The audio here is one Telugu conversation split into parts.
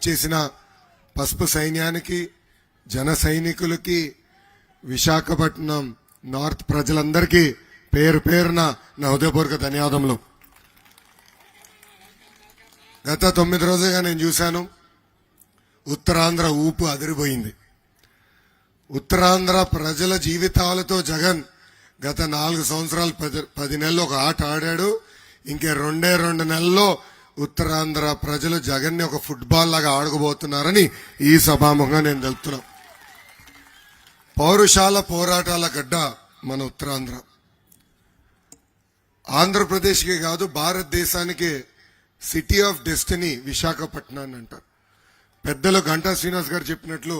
విచ్చేసిన పసుపు సైన్యానికి, జన సైనికులకి, విశాఖపట్నం నార్త్ ప్రజలందరికీ పేరు పేరున నా హృదయపూర్వక ధన్యవాదములు. గత 9 రోజులుగా నేను చూశాను, ఉత్తరాంధ్ర ఊపు అదిరిపోయింది. ఉత్తరాంధ్ర ప్రజల జీవితాలతో జగన్ గత 4 సంవత్సరాలు 10 నెలలు ఒక ఆట ఆడాడు. ఇంకే 2 నెలల్లో ఉత్తరాంధ్ర ప్రజలు జగన్ ని ఒక ఫుట్బాల్ లాగా ఆడుకోబోతున్నారని ఈ సభాముఖంగా నేను తెలుపుతున్నా. పౌరుషాల పోరాటాల గడ్డ మన ఉత్తరాంధ్ర. ఆంధ్రప్రదేశ్కి కాదు, భారతదేశానికి సిటీ ఆఫ్ డెస్టినీ విశాఖపట్నాన్ని అంటారు. పెద్దలు గంటా శ్రీనివాస్ గారు చెప్పినట్లు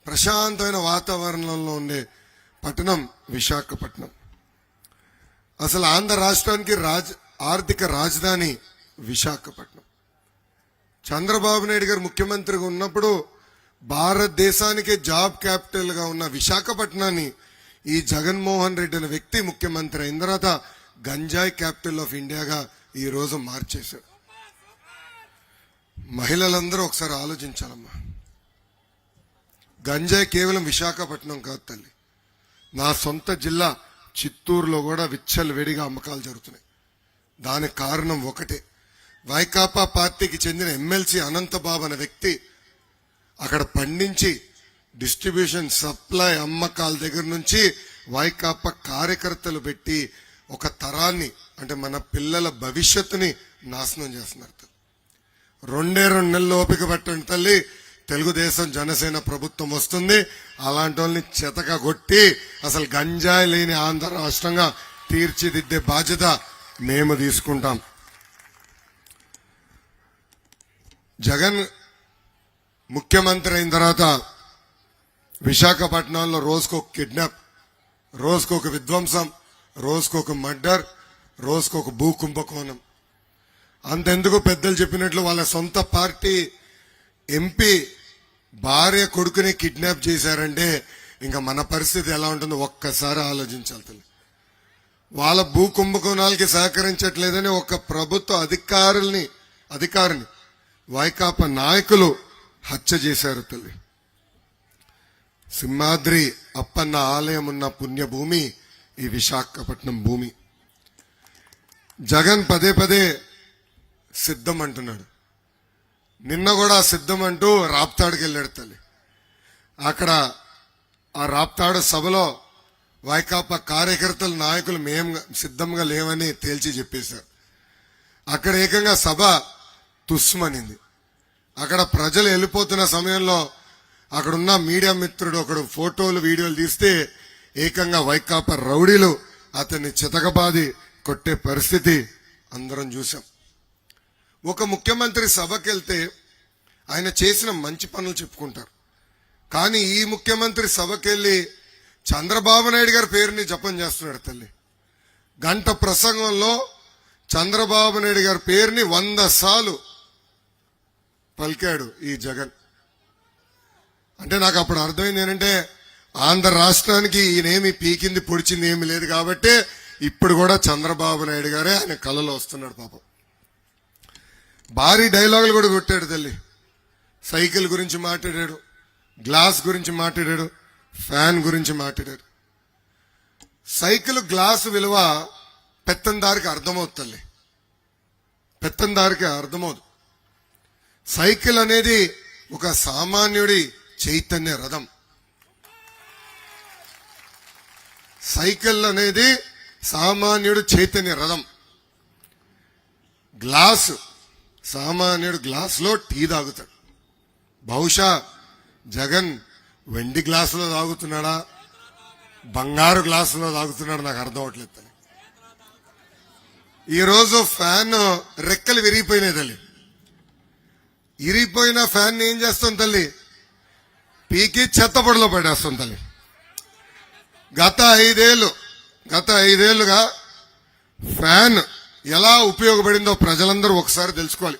ప్రశాంతమైన వాతావరణంలో ఉండే పట్టణం విశాఖపట్నం. అసలు ఆంధ్ర రాష్ట్రానికి ఆర్థిక రాజధాని విశాఖపట్నం. చంద్రబాబు నాయుడు గారు ముఖ్యమంత్రిగా ఉన్నప్పుడు భారతదేశానికి జాబ్ క్యాపిటల్ గా ఉన్న విశాఖపట్నాన్ని ఈ జగన్మోహన్ రెడ్డి అనే వ్యక్తి ముఖ్యమంత్రి అయిన తర్వాత గంజాయి క్యాపిటల్ ఆఫ్ ఇండియాగా ఈ రోజు మార్చేశాడు. మహిళలందరూ ఒకసారి ఆలోచించాలమ్మా. గంజాయి కేవలం విశాఖపట్నం కాదు తల్లి, నా సొంత జిల్లా చిత్తూరులో కూడా విచ్చలవిడిగా అమ్మకాలు జరుగుతున్నాయి. దానికి కారణం ఒకటే, వైకాపా పార్టీకి చెందిన ఎమ్మెల్సీ అనంతబాబు అనే వ్యక్తి అక్కడ పండించి డిస్ట్రిబ్యూషన్, సప్లై, అమ్మకాల దగ్గర నుంచి వైకాపా కార్యకర్తలు పెట్టి ఒక తరాన్ని, అంటే మన పిల్లల భవిష్యత్తుని నాశనం చేస్తున్నారు. 2 నెలలు ఓపిక పట్టండి తల్లి, తెలుగుదేశం జనసేన ప్రభుత్వం వస్తుంది. అలాంటి వాళ్ళని చెతక కొట్టి అసలు గంజాయి లేని ఆంధ్ర రాష్ట్రంగా తీర్చిదిద్దే బాధ్యత మేము తీసుకుంటాం. జగన్ ముఖ్యమంత్రి అయిన తర్వాత విశాఖపట్నంలో రోజుకొక కిడ్నాప్, రోజుకొక విధ్వంసం, రోజుకొక మర్డర్, రోజుకొక భూ కుంభకోణం. అంతెందుకు, పెద్దలు చెప్పినట్లు వాళ్ళ సొంత పార్టీ ఎంపీ భార్య కొడుకుని కిడ్నాప్ చేశారంటే ఇంకా మన పరిస్థితి ఎలా ఉంటుందో ఒక్కసారి ఆలోచించాలి తల్లి. వాళ్ళ భూ కుంభకోణాలకి సహకరించట్లేదని ఒక ప్రభుత్వ అధికారిని వైకాపా నాయకులు హత్య చేశారు తల్లి. సింహాద్రి అప్పన్న ఆలయం ఉన్న పుణ్యభూమి ఈ విశాఖపట్నం భూమి. జగన్ పదే సిద్ధం అంటున్నాడు. నిన్న కూడా సిద్ధం అంటూ రాప్తాడుకి వెళ్ళాడు తల్లి. అక్కడ ఆ రాప్తాడు సభలో వైకాపా కార్యకర్తలు, నాయకులు మేం సిద్ధంగా లేవని తేల్చి చెప్పేశారు. అక్కడ ఏకంగా సభ తుస్మనింది. అక్కడ ప్రజలు వెళ్ళిపోతున్న సమయంలో అక్కడున్న మీడియా మిత్రుడు ఒకడు ఫోటోలు, వీడియోలు తీస్తే ఏకంగా వైకాపా రౌడీలు అతన్ని చితకబాది కొట్టే పరిస్థితి అందరం చూసాం. ఒక ముఖ్యమంత్రి సభకి వెళ్తే ఆయన చేసిన మంచి పనులు చెప్పుకుంటారు, కానీ ఈ ముఖ్యమంత్రి సభకి వెళ్ళి చంద్రబాబు నాయుడు గారి పేరుని జపం చేస్తున్నాడు తల్లి. గంట ప్రసంగంలో చంద్రబాబు నాయుడు గారి పేరుని 100 సార్లు పలికాడు ఈ జగన్. అంటే నాకు అప్పుడు అర్థమైంది ఏంటంటే, ఆంధ్ర రాష్ట్రానికి ఈయనేమి పీకింది పొడిచింది ఏమి లేదు కాబట్టి ఇప్పుడు కూడా చంద్రబాబు నాయుడు గారే ఆయన కళలో వస్తున్నాడు. పాపం భారీ డైలాగులు కూడా కొట్టాడు తల్లి. సైకిల్ గురించి మాట్లాడాడు, గ్లాస్ గురించి మాట్లాడాడు, ఫ్యాన్ గురించి మాట్లాడాడు. సైకిల్ గ్లాసు విలువ పెత్తందారికి అర్థమవుతుంది తల్లి, పెత్తందారికి అర్థమవుతుంది. సైకిల్ అనేది ఒక సామాన్యుడి చైతన్య రథం. సైకిల్ అనేది సామాన్యుడు చైతన్య రథం. గ్లాసు, సామాన్యుడు గ్లాసులో టీ తాగుతాడు. బహుశా జగన్ వెండి గ్లాసులో తాగుతున్నాడా, బంగారు గ్లాసులో తాగుతున్నాడా నాకు అర్థం అవట్లేదు. ఈరోజు ఫ్యాన్ రెక్కలు విరిగిపోయినాయి తల్లి. ఇరిగిపోయిన ఫ్యాన్ ఏం చేస్తాం తల్లి, పీకి చెత్తపొడిలో పడేస్తాం తల్లి. గత ఐదేళ్లుగా ఫ్యాన్ ఎలా ఉపయోగపడిందో ప్రజలందరూ ఒకసారి తెలుసుకోవాలి.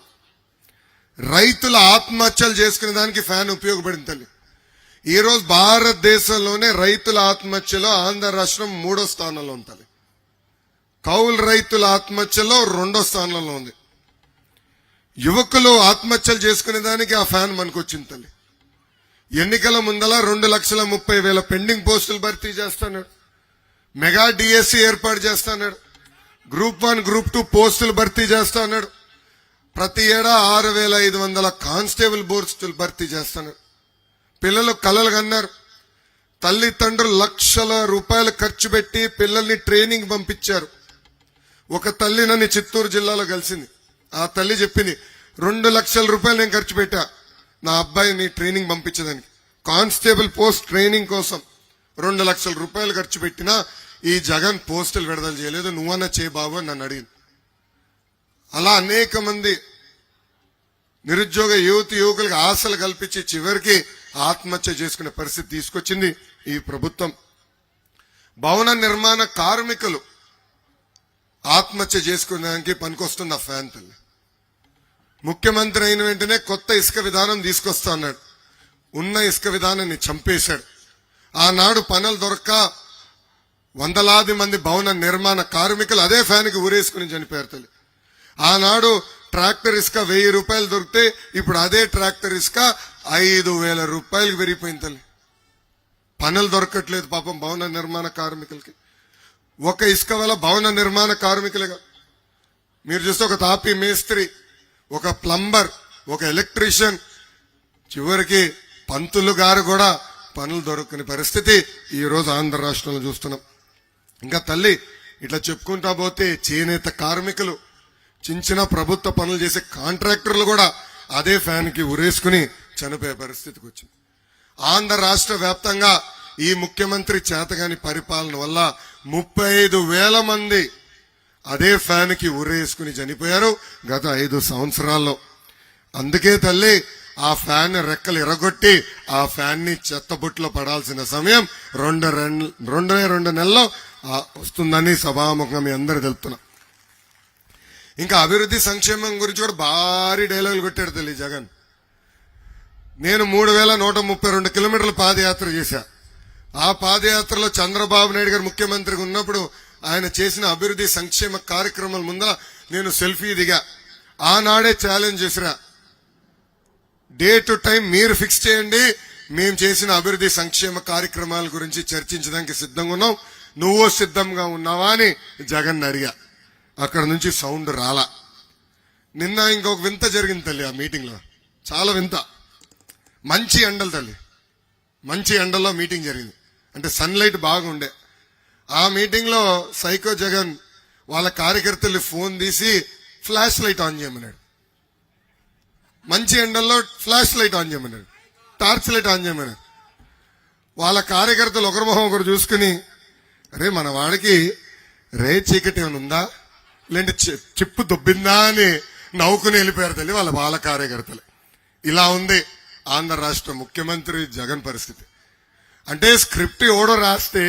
రైతుల ఆత్మహత్యలు చేసుకునే దానికి ఫ్యాన్ ఉపయోగపడింది తల్లి. ఈ రోజు భారతదేశంలోనే రైతుల ఆత్మహత్యలో ఆంధ్ర రాష్ట్రం 3వ స్థానంలో ఉంది. కౌలు రైతుల ఆత్మహత్యలో 2వ స్థానంలో ఉంది. యువకులు ఆత్మహత్యలు చేసుకునే దానికి ఆ ఫ్యాన్ మనకొచ్చింది తల్లి. ఎన్నికల ముందల 2,30,000 పెండింగ్ పోస్టులు భర్తీ చేస్తున్నాడు. మెగా డిఎస్సి ఏర్పాటు చేస్తున్నాడు. గ్రూప్ 1 గ్రూప్ 2 పోస్టులు భర్తీ చేస్తున్నాడు. ప్రతి ఏడా 6,500 కానిస్టేబుల్ పోస్టులు భర్తీ చేస్తున్నాడు. పిల్లలు కలలు కన్నారు. తల్లిదండ్రులు లక్షల రూపాయలు ఖర్చు పెట్టి పిల్లల్ని ట్రైనింగ్ పంపించారు. ఒక తల్లి నన్ను చిత్తూరు జిల్లాలో కలిసింది. ఆ తల్లి చెప్పింది, 2 లక్షల రూపాయలు నేను ఖర్చు పెట్టా నా అబ్బాయిని ట్రైనింగ్ పంపించడానికి. కానిస్టేబుల్ పోస్ట్ ట్రైనింగ్ కోసం 2 లక్షల రూపాయలు ఖర్చు పెట్టినా ఈ జగన్ పోస్టులు విడుదల చేయలేదు, నువ్వన్నా చేయి బాబు అని నన్ను అడిగింది. అలా అనేక మంది నిరుద్యోగ యువకులకు ఆశలు కల్పించి చివరికి ఆత్మహత్య చేసుకునే పరిస్థితి తీసుకొచ్చింది ఈ ప్రభుత్వం. భవన నిర్మాణ కార్మికులు ఆత్మహత్య చేసుకునేదానికి పనికొస్తుంది ఆ ఫ్యాన్ తల్లి. ముఖ్యమంత్రి అయిన వెంటనే కొత్త ఇసుక విధానం తీసుకొస్తా అన్నాడు. ఉన్న ఇసుక విధానాన్ని చంపేశాడు. ఆనాడు పనులు దొరక్క వందలాది మంది భవన నిర్మాణ కార్మికులు అదే ఫ్యాన్కి ఊరేసుకుని చనిపోయారు తల్లి. ఆనాడు ట్రాక్టర్ ఇసుక 1,000 రూపాయలు దొరికితే ఇప్పుడు అదే ట్రాక్టర్ ఇసుక 5,000 రూపాయలకు పెరిగిపోయింది తల్లి. పనులు దొరకట్లేదు పాపం భవన నిర్మాణ కార్మికులకి. ఒక ఇసుక వల్ల భవన నిర్మాణ కార్మికులుగా మీరు చూస్తే ఒక తాపీ మేస్త్రి, ఒక ప్లంబర్, ఒక ఎలక్ట్రీషియన్, చివరికి పంతులు గారు కూడా పనులు దొరకని పరిస్థితి ఈ రోజు ఆంధ్ర రాష్ట్రంలో చూస్తున్నాం. ఇంకా తల్లి ఇట్లా చెప్పుకుంటా పోతే చేనేత కార్మికులు, చిన్న ప్రభుత్వ పనులు చేసే కాంట్రాక్టర్లు కూడా అదే ఫ్యాన్ కి ఉరేసుకుని చనిపోయే పరిస్థితికి వచ్చింది. ఆంధ్ర రాష్ట్ర వ్యాప్తంగా ఈ ముఖ్యమంత్రి చేతగాని పరిపాలన వల్ల 35,000 మంది అదే ఫ్యాన్ కి ఉరేసుకుని చనిపోయారు గత 5 సంవత్సరాల్లో. అందుకే తల్లి ఆ ఫ్యాన్ రెక్కలు ఎరగొట్టి ఆ ఫ్యాన్ ని చెత్తబుట్లో పడాల్సిన సమయం 2 నెలల్లో వస్తుందని సభాముఖంగా మీ అందరూ తెలుపుతున్నా. ఇంకా అభివృద్ధి సంక్షేమం గురించి కూడా భారీ డైలాగులు కొట్టాడు తల్లి జగన్. నేను 3,132 కిలోమీటర్ల పాదయాత్ర చేశా. ఆ పాదయాత్రలో చంద్రబాబు నాయుడు గారు ముఖ్యమంత్రిగా ఉన్నప్పుడు ఆయన చేసిన అభివృద్ధి సంక్షేమ కార్యక్రమాల ముందర నేను సెల్ఫీ దిగా. ఆనాడే ఛాలెంజ్ చేసిరా, డే టు టైం మీరు ఫిక్స్ చేయండి, మేము చేసిన అభివృద్ధి సంక్షేమ కార్యక్రమాల గురించి చర్చించడానికి సిద్ధంగా ఉన్నాం, నువ్వు సిద్ధంగా ఉన్నావా అని జగన్ అడిగా. అక్కడ నుంచి సౌండ్ రాలా. నిన్న ఇంకొక వింత జరిగింది తల్లి. ఆ మీటింగ్ లో చాలా వింత. మంచి ఎండలు తల్లి, మంచి ఎండల్లో మీటింగ్ జరిగింది. అంటే సన్లైట్ బాగుండే. ఆ మీటింగ్ లో సైకో జగన్ వాళ్ళ కార్యకర్తలు ఫోన్ తీసి ఫ్లాష్ లైట్ ఆన్ చేయమన్నాడు. మంచి ఎండల్లో ఫ్లాష్ లైట్ ఆన్ చేయమన్నాడు, టార్చ్ లైట్ ఆన్ చేయమన్నాడు. వాళ్ళ కార్యకర్తలు ఒకరి మొహం ఒకరు చూసుకుని, అరే మన వాడికి రే చీకటి ఏమైనా ఉందా, లేదంటే చిప్పు దొబ్బిందా అని నవ్వుకుని వెళ్ళిపోయారు తల్లి వాళ్ళ కార్యకర్తలు. ఇలా ఉంది ఆంధ్ర రాష్ట్ర ముఖ్యమంత్రి జగన్ పరిస్థితి. అంటే స్క్రిప్ట్ ఎవడో రాస్తే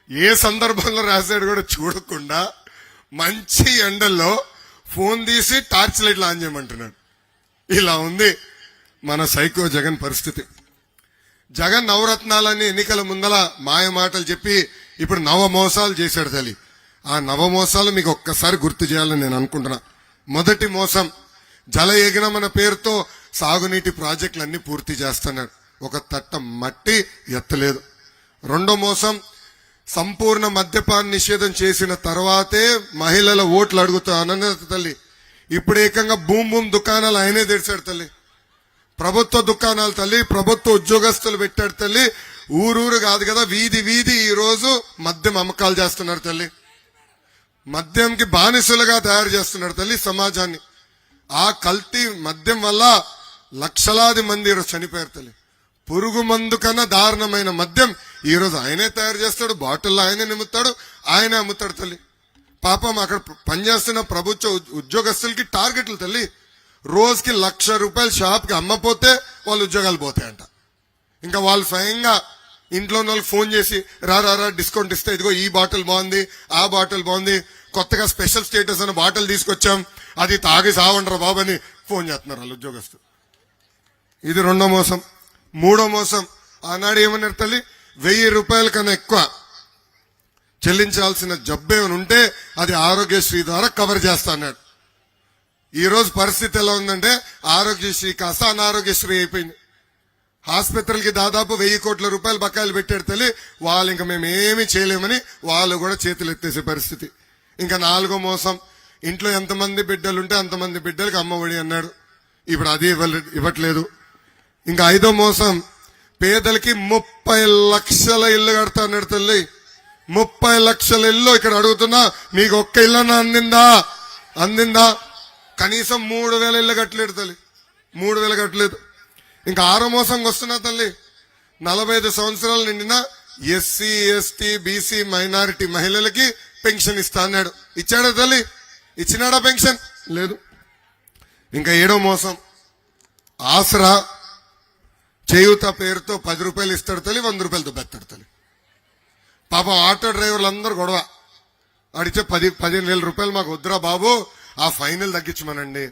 ఏ సందర్భంలో రాశాడు కూడా చూడకుండా మంచి ఎండల్లో ఫోన్ తీసి టార్చ్ లైట్లు ఆన్ చేయమంటున్నాడు. ఇలా ఉంది మన సైకో జగన్ పరిస్థితి. జగన్ నవరత్నాలని ఎన్నికల ముందల మాయ మాటలు చెప్పి ఇప్పుడు నవమోసాలు చేశాడు తల్లి. ఆ నవమోసాలు మీకు ఒక్కసారి గుర్తు చేయాలని నేను అనుకుంటున్నా. మొదటి మోసం, జల యజ్ఞం పేరుతో సాగునీటి ప్రాజెక్టులన్నీ పూర్తి చేస్తున్నాడు, ఒక తట్ట మట్టి ఎత్తలేదు. రెండో మోసం, సంపూర్ణ మద్యపాన నిషేధం చేసిన తర్వాతే మహిళల ఓట్లు అడుగుతా అన్నది తల్లి. ఇప్పుడు ఏకంగా భూమ్ దుకాణాలు ఆయనే తెరిచాడు తల్లి. ప్రభుత్వ దుకాణాలు తల్లి, ప్రభుత్వ ఉద్యోగస్తులు పెట్టాడు తల్లి. ఊరూరు కాదు కదా, వీధి వీధి ఈ రోజు మద్యం అమ్మకాలు చేస్తున్నారు తల్లి. మద్యంకి బానిసలుగా తయారు చేస్తున్నారు తల్లి సమాజాన్ని. ఆ కల్తీ మద్యం వల్ల లక్షలాది మంది ఈరోజు చనిపోయారు తల్లి. పురుగు మందు కన్నా దారుణమైన మద్యం ఈ రోజు ఆయనే తయారు చేస్తాడు, బాటిల్లో ఆయనే నిమ్ముతాడు, ఆయనే అమ్ముతాడు తల్లి. పాపం అక్కడ పనిచేస్తున్న ప్రభుత్వ ఉద్యోగస్తులకి టార్గెట్లు తల్లి. రోజుకి 1,00,000 రూపాయలు షాప్ కి అమ్మపోతే వాళ్ళ ఉద్యోగాలు పోతాయంట. ఇంకా వాళ్ళు స్వయంగా ఇంట్లో వాళ్ళకి ఫోన్ చేసి రా డిస్కౌంట్ ఇస్తే, ఇదిగో ఈ బాటిల్ బాగుంది, ఆ బాటిల్ బాగుంది, కొత్తగా స్పెషల్ స్టేటస్ అనే బాటిల్ తీసుకొచ్చాం, అది తాగి సావండ్రా బాబు అని ఫోన్ చేస్తున్నారు వాళ్ళు ఉద్యోగస్తులు. ఇది రెండో మోసం. మూడో మోసం, ఆనాడు ఏమన్నారు తల్లి, 1,000 రూపాయల కన్నా ఎక్కువ చెల్లించాల్సిన జబ్బు ఏమైనా ఉంటే అది ఆరోగ్యశ్రీ ద్వారా కవర్ చేస్తా అన్నాడు. ఈ రోజు పరిస్థితి ఎలా ఉందంటే ఆరోగ్యశ్రీ కాస్త అనారోగ్యశ్రీ అయిపోయింది. ఆసుపత్రులకి దాదాపు 1000 కోట్ల రూపాయలు బకాయిలు పెట్టారు తల్లి. వాళ్ళు ఇంకా మేము ఏమీ చేయలేమని వాళ్ళు కూడా చేతులు ఎత్తేసే పరిస్థితి. ఇంకా 4వ మోసం, ఇంట్లో ఎంతమంది బిడ్డలుంటే అంతమంది బిడ్డలకు అమ్మఒడి అన్నాడు, ఇప్పుడు అది ఇవ్వట్లేదు. ఇంకా 5వ మోసం, పేదలకి 30 లక్షల ఇల్లు కడతా అన్నాడు తల్లి. 30 లక్షల ఇల్లు ఇక్కడ అడుగుతున్నా, మీకు ఒక్క ఇల్లన్నా అందిందా? కనీసం 3000 ఇల్లు కట్టలేడు తల్లి, 3000 కట్టలేదు. ఇంకా 6వ మోసంకి వస్తున్నా తల్లి, 45 సంవత్సరాలు నిండిన ఎస్సీ ఎస్టీ బీసీ మైనారిటీ మహిళలకి పెన్షన్ ఇస్తా అన్నాడు. ఇచ్చాడా తల్లి? ఇచ్చినాడా పెన్షన్? లేదు. ఇంకా 7వ మోసం, ఆసరా చేయూత పేరుతో 10 రూపాయలు ఇస్తాడు తల్లి, 100 రూపాయలతో బెత్తాడు తల్లి. పాపం ఆటో డ్రైవర్లు అందరూ గొడవ, అడిచే 15,000 రూపాయలు మాకు వద్దురా బాబు, ఆ ఫైనల్ తగ్గించమనండి,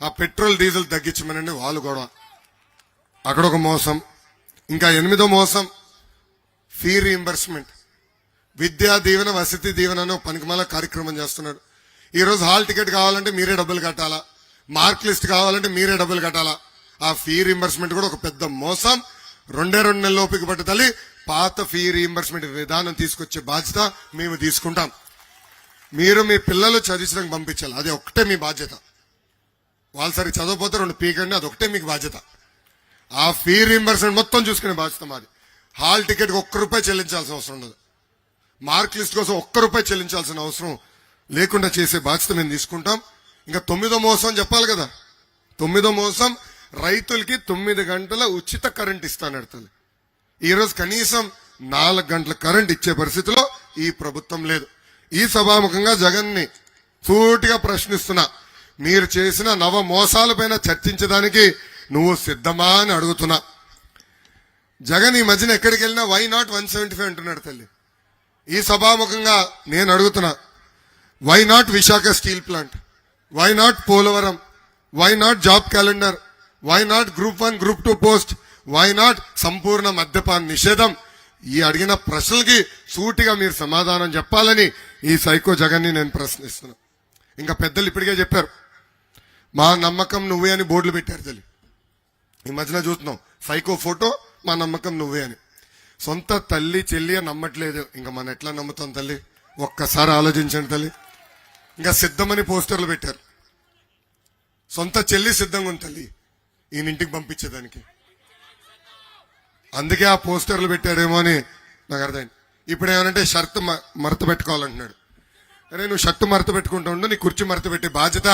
ఆ పెట్రోల్ డీజిల్ తగ్గించమనండి, వాళ్ళు గొడవ. అక్కడ ఒక మోసం. ఇంకా 8వ మోసం, ఫీ రీయింబర్స్మెంట్. విద్యా దీవెన వసతి దీవెన అని ఒక పనికిమాల కార్యక్రమం చేస్తున్నాడు. ఈ రోజు హాల్ టికెట్ కావాలంటే మీరే డబ్బులు కట్టాలా, మార్క్ లిస్ట్ కావాలంటే మీరే డబ్బులు కట్టాలా. ఆ ఫీ రీయింబర్స్మెంట్ కూడా ఒక పెద్ద మోసం. 2 నెలల ఓపిక పట్టు తల్లి, పాత ఫీ రీయింబర్స్మెంట్ విధానం తీసుకొచ్చే బాధ్యత మేము తీసుకుంటాం. మీరు మీ పిల్లలు చదివించడానికి పంపించాలి, అది ఒక్కటే మీ బాధ్యత. వాళ్ళు సరి చదవకపోతే 2 పీకండి, అది ఒకటే మీకు బాధ్యత. ఆ ఫీ రీయింబర్స్మెంట్ మొత్తం చూసుకునే బాధ్యత మాది. హాల్ టికెట్కి ₹1 చెల్లించాల్సిన అవసరం ఉండదు, మార్క్ లిస్ట్ కోసం ₹1 చెల్లించాల్సిన అవసరం లేకుండా చేసే బాధ్యత మేము తీసుకుంటాం. ఇంకా 9వ మోసం చెప్పాలి కదా. 9వ మోసం, రైతులకి 9 గంటల ఉచిత కరెంట్ ఇస్తానడు తల్లి. ఈ రోజు కనీసం 4 గంటల కరెంట్ ఇచ్చే పరిస్థితిలో ఈ ప్రభుత్వం లేదు. ఈ సభాముఖంగా జగన్ ని సూటిగా ప్రశ్నిస్తున్నా, మీరు చేసిన నవ మోసాలపైన చర్చించడానికి నువ్వు సిద్ధమా అని అడుగుతున్నా. జగన్ ఈ మధ్యన ఎక్కడికి వెళ్ళినా వై నాట్ 175 అంటున్నాడు తల్లి. ఈ సభాముఖంగా నేను అడుగుతున్నా, why not Visakha steel plant, why not Polavaram, why not job calendar, why not group 1 group 2 post, why not సంపూర్ణ మద్యపాన నిషేధం? ఈ అడిగిన ప్రశ్నలకి సూటిగా మీరు సమాధానం చెప్పాలని ఈ సైకో జగన్ ని నేను ప్రశ్నిస్తున్నా. ఇంకా పెద్దలు ఇప్పటికే చెప్పారు, మా నమ్మకం నువ్వే అని బోర్డులు పెట్టారు తల్లి. ఈ మధ్యన చూస్తున్నాం, సైకో ఫోటో, మా నమ్మకం నువ్వే అని. సొంత తల్లి చెల్లి నమ్మట్లేదు, ఇంకా మనం ఎట్లా నమ్ముతాం తల్లి? ఒక్కసారి ఆలోచించండి తల్లి. ఇంకా సిద్ధమని పోస్టర్లు పెట్టారు, సొంత చెల్లి సిద్ధంగా ఉంది తల్లి ఈయన ఇంటికి పంపించేదానికి. అందుకే ఆ పోస్టర్లు పెట్టారేమో అని నాకు అర్థమైంది. ఇప్పుడు ఏమనంటే షర్ట్ మరత పెట్టుకోవాలంటున్నాడు. అరే నువ్వు షర్టు మరత పెట్టుకుంటూ ఉండు, నీ కుర్చీ మరత పెట్టే బాధ్యత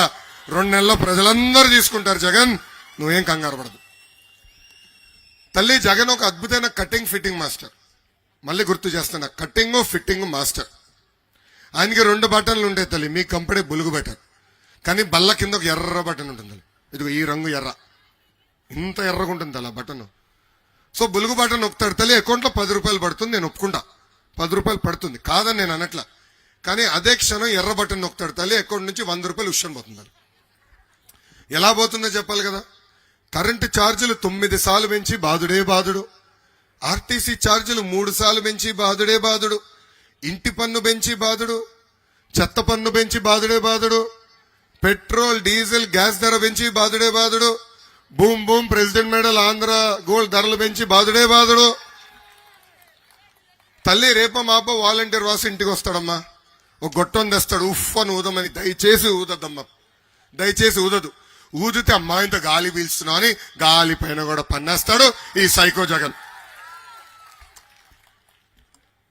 2 నెలల్లో ప్రజలందరూ తీసుకుంటారు జగన్, నువ్వేం కంగారు పడదు తల్లి. జగన్ ఒక అద్భుతమైన కటింగ్ ఫిట్టింగ్ మాస్టర్. మళ్ళీ గుర్తు చేస్తున్నా, కటింగ్ ఫిట్టింగ్ మాస్టర్. ఆయనకి 2 బటన్లు ఉంటాయి తల్లి, మీ కంపెనీ బులుగు బటన్, కానీ బల్ల కింద ఒక ఎర్ర బటన్ ఉంటుంది. ఇదిగో ఈ రంగు ఎర్ర, ఇంత ఎర్రగా ఉంటుంది తల్లి ఆ బటన్. సో బులుగు బటన్ నొక్కుతాడు తల్లి, అకౌంట్లో 10 రూపాయలు పడుతుంది, నేను ఒప్పుకుంటా, 10 రూపాయలు పడుతుంది, కాదని నేను అనట్లా. కానీ అదే క్షణం ఎర్ర బటన్ నొక్కుతాడు తల్లి, అకౌంట్ నుంచి 100 రూపాయలు ఉష్యం పోతుంది. ఎలా పోతుందో చెప్పాలి కదా. కరెంటు ఛార్జీలు 9 సార్లు పెంచి బాధుడే బాధుడు, ఆర్టీసీ ఛార్జీలు 3 సార్లు పెంచి బాధుడే బాధుడు, ఇంటి పన్ను పెంచి బాధుడు, చెత్త పన్ను పెంచి బాధుడే బాధుడు, పెట్రోల్ డీజిల్ గ్యాస్ ధర పెంచి బాధుడే బాధుడు, boom boom president medal Andhra gold ధరలు పెంచి బాధుడే బాధుడు. తల్లి రేప మాప వాలంటీర్ వాసు ఇంటికి వస్తాడమ్మా, ఒక గొట్టం తెస్తాడు, ఉఫ్ అని ఊదమని. దయచేసి ఊదద్దమ్మా, దయచేసి ఊదదు. ఊదితే అమ్మాయింత గాలి పీల్చుతున్నావు అని గాలి పైన కూడా పన్నేస్తాడు ఈ సైకో జగన్.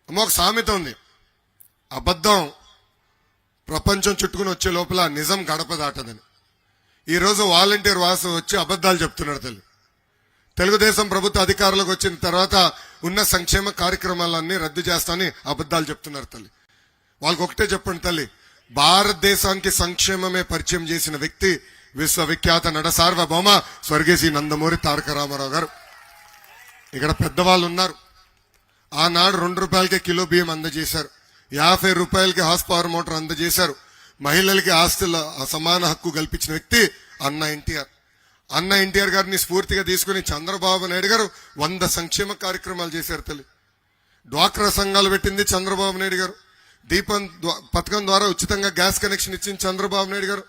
అమ్మ ఒక సామెత ఉంది, అబద్ధం ప్రపంచం చుట్టుకుని వచ్చే లోపల నిజం గడప దాటదని. ఈ రోజు వాలంటీర్ వాసు వచ్చి అబద్ధాలు చెప్తున్నాడు తల్లి. తెలుగుదేశం ప్రభుత్వ అధికారులకు వచ్చిన తర్వాత ఉన్న సంక్షేమ కార్యక్రమాలన్నీ రద్దు చేస్తానని అబద్ధాలు చెప్తున్నారు తల్లి. వాళ్ళకి ఒకటే చెప్పండి తల్లి, భారతదేశానికి సంక్షేమమే పరిచయం చేసిన వ్యక్తి విశ్వవిఖ్యాత నట సార్వభౌమ స్వర్గీయ నందమూరి తారక రామారావు గారు. ఇక్కడ పెద్దవాళ్ళు ఉన్నారు. ఆనాడు 2 రూపాయలకే కిలో బియ్యం అందజేశారు, 50 రూపాయలకి హార్స్ పవర్ మోటార్ అందజేశారు, మహిళలకి ఆస్తుల సమాన హక్కు కల్పించిన వ్యక్తి అన్న ఎన్టీఆర్. అన్న ఎన్టీఆర్ గారిని స్ఫూర్తిగా తీసుకుని చంద్రబాబు నాయుడు గారు 100 సంక్షేమ కార్యక్రమాలు చేశారు తల్లి. డ్వాక్రా సంఘాలు పెట్టింది చంద్రబాబు నాయుడు గారు, దీపం పథకం ద్వారా ఉచితంగా గ్యాస్ కనెక్షన్ ఇచ్చింది చంద్రబాబు నాయుడు గారు,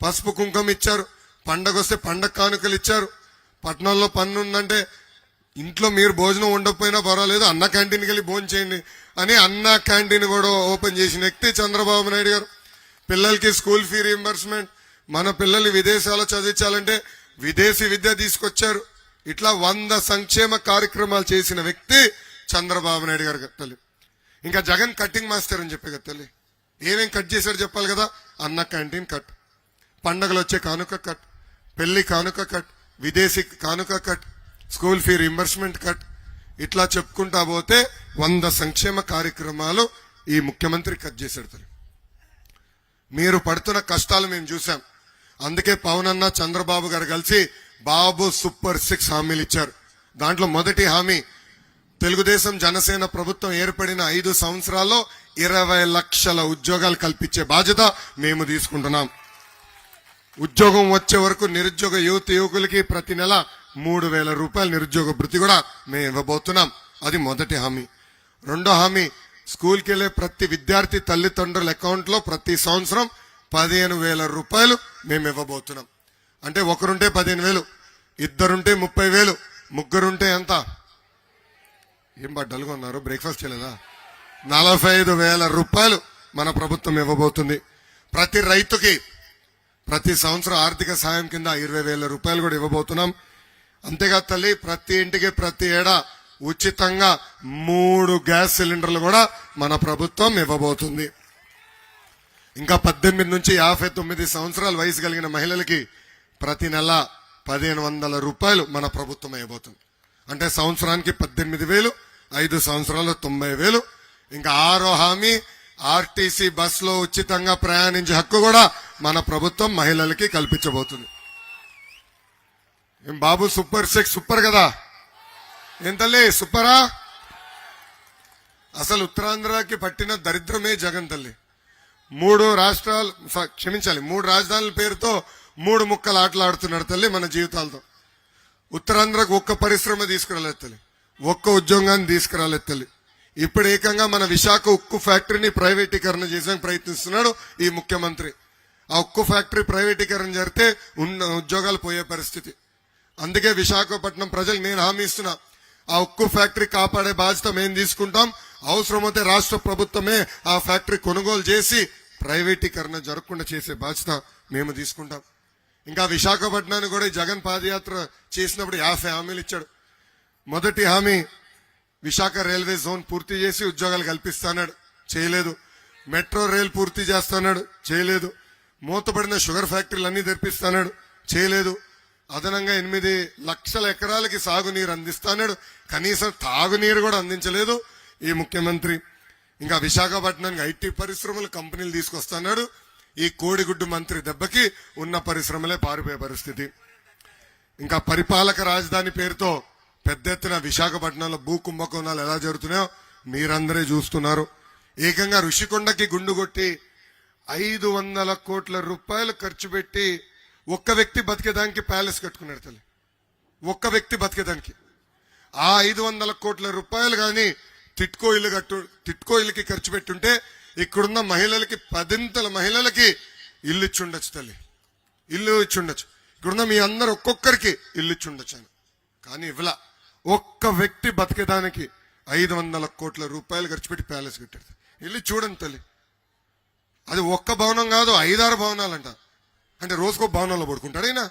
పసుపు కుంకుమ ఇచ్చారు, పండగ వస్తే పండగ కానుకలు ఇచ్చారు. పట్టణంలో పన్ను ఉందంటే ఇంట్లో మీరు భోజనం ఉండకపోయినా పర్వాలేదు, అన్న క్యాంటీన్కి వెళ్ళి భోజనం చేయండి అని అన్న క్యాంటీన్ కూడా ఓపెన్ చేసిన వ్యక్తి చంద్రబాబు నాయుడు గారు. పిల్లలకి స్కూల్ ఫీ రీఎంబర్స్మెంట్, మన పిల్లల్ని విదేశాల్లో చదివించాలంటే విదేశీ విద్య తీసుకొచ్చారు. ఇట్లా 100 సంక్షేమ కార్యక్రమాలు చేసిన వ్యక్తి చంద్రబాబు నాయుడు గారు తల్లి. ఇంకా జగన్ కట్టింగ్ మాస్టర్ అని చెప్పే కదా తల్లి. ఏమేం కట్ చేశాడు చెప్పాలి కదా. అన్న క్యాంటీన్ కట్, పండగలు వచ్చే కానుక కట్, పెళ్లి కానుక కట్, విదేశీ కానుక cut, school fee reimbursement cut, ఇట్లా చెప్పుకుంటా పోతే 100 సంక్షేమ కార్యక్రమాలు ఈ ముఖ్యమంత్రి కట్ చేశాడు తల్లి. మీరు పడుతున్న కష్టాలు మేము చూసాం. అందుకే పవన్ అన్న చంద్రబాబు గారు కలిసి బాబు సూపర్ 6 హామీలు ఇచ్చారు. దాంట్లో మొదటి హామీ, తెలుగుదేశం జనసేన ప్రభుత్వం ఏర్పడిన 5 సంవత్సరాల్లో 20 లక్షల ఉద్యోగాలు కల్పించే బాధ్యత మేము తీసుకుంటున్నాం. ఉద్యోగం వచ్చే వరకు నిరుద్యోగ యువకులకి ప్రతి నెల 3,000 రూపాయల నిరుద్యోగ భృతి కూడా మేము ఇవ్వబోతున్నాం. అది మొదటి హామీ. రెండో హామీ, స్కూల్కి వెళ్లే ప్రతి విద్యార్థి తల్లిదండ్రుల అకౌంట్ లో ప్రతి సంవత్సరం 15,000 రూపాయలు మేము ఇవ్వబోతున్నాం. అంటే ఒకరుంటే 15,000, ఇద్దరుంటే 30,000, ముగ్గురుంటే ఎంత? ఏం బడ్డలుగా ఉన్నారు, బ్రేక్ఫాస్ట్ చేయలేదా? 45,000 రూపాయలు మన ప్రభుత్వం ఇవ్వబోతుంది. ప్రతి రైతుకి ప్రతి సంవత్సరం ఆర్థిక సాయం కింద 20,000 రూపాయలు కూడా ఇవ్వబోతున్నాం. అంతేగా తల్లి, ప్రతి ఇంటికి ప్రతి ఏడా ఉచితంగా 3 గ్యాస్ సిలిండర్లు కూడా మన ప్రభుత్వం ఇవ్వబోతుంది. ఇంకా 18 నుంచి 59 సంవత్సరాల వయసు కలిగిన మహిళలకి ప్రతి నెల 1,500 రూపాయలు మన ప్రభుత్వం ఇవ్వబోతుంది. అంటే సంవత్సరానికి 18,000, 5 సంవత్సరాల్లో 90,000. ఇంకా 6వ హామీ, ఆర్టీసీ బస్సులో ఉచితంగా ప్రయాణించే హక్కు కూడా మన ప్రభుత్వం మహిళలకి కల్పించబోతుంది. ఏం బాబు సూపర్ 6 సూపర్ కదా? ఏం తల్లి సూపరా? అసలు ఉత్తరాంధ్రకి పట్టిన దరిద్రమే జగన్ తల్లి. 3 రాష్ట్రాలు, క్షమించాలి, 3 రాజధానుల పేరుతో 3 ముక్కలు ఆటలాడుతున్నాడు తల్లి మన జీవితాలతో. ఉత్తరాంధ్రకు ఒక్క పరిశ్రమ తీసుకురాలేదు తల్లి, ఒక్క ఉద్యోగాన్ని తీసుకురాలేదు తల్లి. ఇప్పుడు ఏకంగా మన విశాఖ ఉక్కు ఫ్యాక్టరీని ప్రైవేటీకరణ చేసేందుకు ప్రయత్నిస్తున్నాడు ఈ ముఖ్యమంత్రి. ఆ ఉక్కు ఫ్యాక్టరీ ప్రైవేటీకరణ జరిగితే ఉన్న ఉద్యోగాలు పోయే పరిస్థితి. అందుకే విశాఖపట్నం ప్రజలకు నేను హామీ ఇస్తున్నా, ఆ ఉక్కు ఫ్యాక్టరీ కాపాడే బాధ్యత మేము తీసుకుంటాం. అవసరమైతే రాష్ట్ర ప్రభుత్వమే ఆ ఫ్యాక్టరీ కొనుగోలు చేసి ప్రైవేటీకరణ జరగకుండా చేసే బాధ్యత మేము తీసుకుంటాం. ఇంకా విశాఖపట్నాన్ని కూడా జగన్ పాదయాత్ర చేసినప్పుడు 50 హామీలు ఇచ్చాడు. మొదటి హామీ, విశాఖ రైల్వే జోన్ పూర్తి చేసి ఉద్యోగాలు కల్పిస్తాడు, చేయలేదు. మెట్రో రైల్ పూర్తి చేస్తాడు, చేయలేదు. మూతపడిన షుగర్ ఫ్యాక్టరీలు అన్ని తెరిపిస్తాడు, చేయలేదు. అదనంగా 8 లక్షల ఎకరాలకి సాగునీరు అందిస్తాడు, కనీసం తాగునీరు కూడా అందించలేదు ఈ ముఖ్యమంత్రి. ఇంకా విశాఖపట్నానికి ఐటీ పరిశ్రమలు, కంపెనీలు తీసుకొస్తున్నాడు. ఈ కోడిగుడ్డు మంత్రి దెబ్బకి ఉన్న పరిశ్రమలే పారిపోయే పరిస్థితి. ఇంకా పరిపాలక రాజధాని పేరుతో పెద్ద ఎత్తున విశాఖపట్నంలో భూ కుంభకోణాలు ఎలా జరుగుతున్నాయో మీరందరే చూస్తున్నారు. ఏకంగా ఋషికొండకి గుండు కొట్టి 500 కోట్ల రూపాయలు ఖర్చు పెట్టి ఒక్క వ్యక్తి బతికేదానికి ప్యాలెస్ కట్టుకున్నాడు తల్లి. ఒక్క వ్యక్తి బతికేదానికి ఆ 500 కోట్ల రూపాయలు కానీ టిట్కో ఇల్లుకి ఖర్చు పెట్టుంటే ఇక్కడున్న మహిళలకి 10 మహిళలకి ఇల్లు ఇచ్చుండొచ్చు తల్లి, ఇల్లు ఇచ్చుండొచ్చు. ఇక్కడున్న మీ అందరు ఒక్కొక్కరికి ఇల్లు ఇచ్చుండొచ్చు అని. కానీ ఇవ్వలా. ఒక్క వ్యక్తి బతికేదానికి 500 కోట్ల రూపాయలు ఖర్చు పెట్టి ప్యాలెస్ కట్టాడు. ఇల్లు చూడండి తల్లి, అది ఒక్క భవనం కాదు, 5-6 భవనాలంట. అంటే రోజుకో భవనంలో పడుకుంటాడు అయినా.